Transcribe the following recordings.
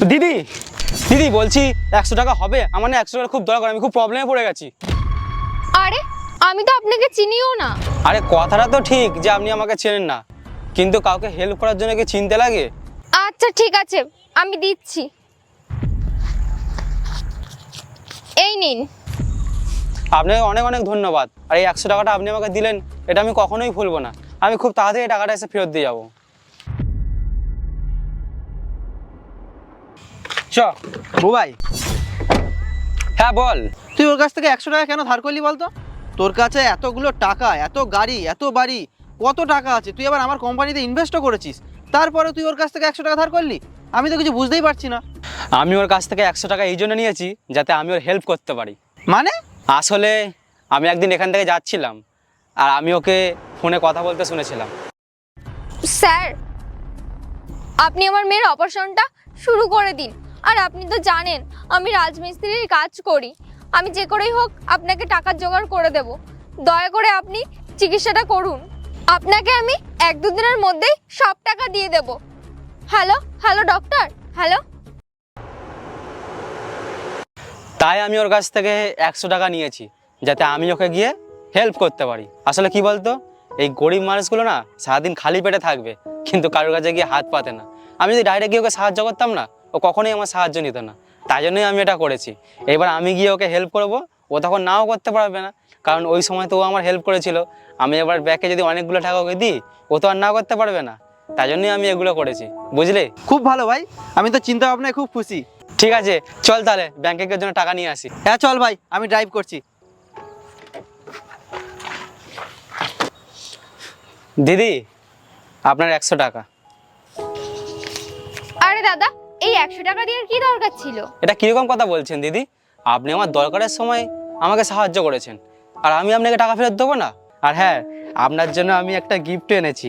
দিদি দিদি বলছি 100 টাকা হবে? আমার না 100 টাকা খুব দরকার, আমি খুব প্রবলেমে পড়ে গেছি। আরে আমি তো আপনাকে চিনিও না। আরে কথাটা তো ঠিক যে আপনি আমাকে চেনেন না, কিন্তু কাউকে হেল্প করার জন্য কি চিনতে লাগে? আচ্ছা ঠিক আছে, আমি দিচ্ছি। এই নিন। আপনাকে অনেক অনেক ধন্যবাদ। আর এই 100 টাকাটা আপনি আমাকে দিলেন, এটা আমি কখনোই ভুলবো না। আমি খুব তাড়াতাড়ি টাকাটা এসে ফেরত দিয়ে যাবো। চ বুবাই, হ্যাঁ বল। তুই ওর কাছ থেকে 100 টাকা কেন ধার করলি বলতো? তোর কাছে এতগুলো টাকা, এত গাড়ি, এত বাড়ি, কত টাকা আছে, তুই আবার আমার কোম্পানিতে ইনভেস্টও করেছিস, তারপরে তুই ওর কাছ থেকে 100 টাকা ধার করলি? আমি তো কিছু বুঝতেই পারছি না। আমি ওর কাছ থেকে 100 টাকা এই জন্য নিয়েছি যাতে আমি ওর হেল্প করতে পারি। মানে? আসলে আমি একদিন এখান থেকে যাচ্ছিলাম, আর আমি ওকে ফোনে কথা বলতে শুনেছিলাম। স্যার, আপনি আমার মেয়ের অপারেশনটা শুরু করে দিন। আর আপনি তো জানেন আমি রাজমিস্ত্রির কাজ করি, আমি যে করেই হোক আপনাকে টাকার জোগাড় করে দেব। দয়া করে আপনি চিকিৎসাটা করুন, আপনাকে আমি 1-2 দিনের মধ্যেই সব টাকা দিয়ে দেব। Hello hello doctor, hello. তাই আমি ওর কাছ থেকে 100 টাকা নিয়েছি যাতে আমি ওকে গিয়ে হেল্প করতে পারি। আসলে কি বলতো, এই গরিব মানুষগুলো না সারাদিন খালি পেটে থাকবে, কিন্তু কারোর কাছে গিয়ে হাত পাতে না। আমি যদি ডাইরেক্ট গিয়ে ওকে সাহায্য করতাম না, ও কখনোই আমার সাহায্য নিত না। তাই জন্যই আমি এটা করেছি। এবার আমি গিয়ে ওকে হেল্প করব, ও তখন নাও করতে পারবে না, কারণ ওই সময় তো ও আমার হেল্প করেছিল। আমি এবার ব্যাকে যদি অনেকগুলো টাকা ওকে দিই, ও তো আর না করতে পারবে না। তাই জন্যই আমি এগুলো করেছি, বুঝলে? খুব ভালো ভাই, আমি তো চিন্তা ভাবনায় খুব খুশি। ঠিক আছে, চল তাহলে ব্যাংকে গিয়ে ওর জন্য টাকা নিয়ে আসি। হ্যাঁ চল ভাই, আমি ড্রাইভ করছি। দিদি, আপনার 100 টাকা। আরে দাদা, এই 100 টাকা দিয়ে কি দরকার ছিল? এটা কিরকম কথা বলছেন দিদি? আপনি আমার দরকারের সময় আমাকে সাহায্য করেছেন, আর আমি আপনাকে টাকা ফেরত দেবো না? আর হ্যাঁ, আপনার জন্য আমি একটা গিফট এনেছি।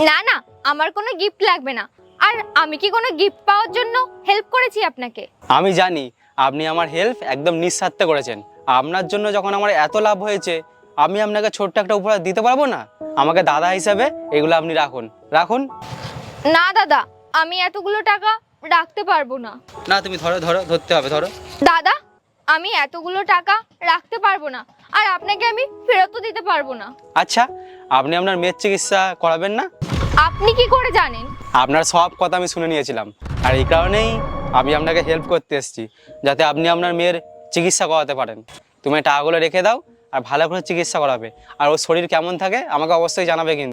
না না, আমার কোনো গিফট লাগবে না। আর আমি কি কোনো গিফট পাওয়ার জন্য হেল্প করেছি আপনাকে? আমি জানি আপনি আমার হেল্প একদম নিঃস্বার্থে করেছেন। আপনার জন্য যখন আমার এত লাভ হয়েছে, আমি আপনাকে ছোট্ট একটা উপহার দিতে পারবো না? আমাকে দাদা হিসাবে এগুলো আপনি রাখুন, রাখুন। না দাদা, আমি এতগুলো টাকা রাখতে পারবো না। না, তুমি ধরো ধরো, ধরতে হবে, ধরো। দাদা, আমি এতগুলো টাকা রাখতে পারবো না, আর আপনাকে আমি ফেরতও দিতে পারবো না। আচ্ছা, আপনি আপনার মেয়ের চিকিৎসা করাবেন না? আপনি কি করে জানেন? আপনার সব কথা আমি শুনে নিয়েছিলাম, আর এই কারণেই আমি আপনাকে হেল্প করতে এসেছি, যাতে আপনি আপনার মেয়ের চিকিৎসা করাতে পারেন। তুমি টাকাগুলো রেখে দাও, আর ভালো করে চিকিৎসা করাবে। আর ওর শরীর কেমন থাকে আমাকে অবশ্যই জানাবে কিন্তু।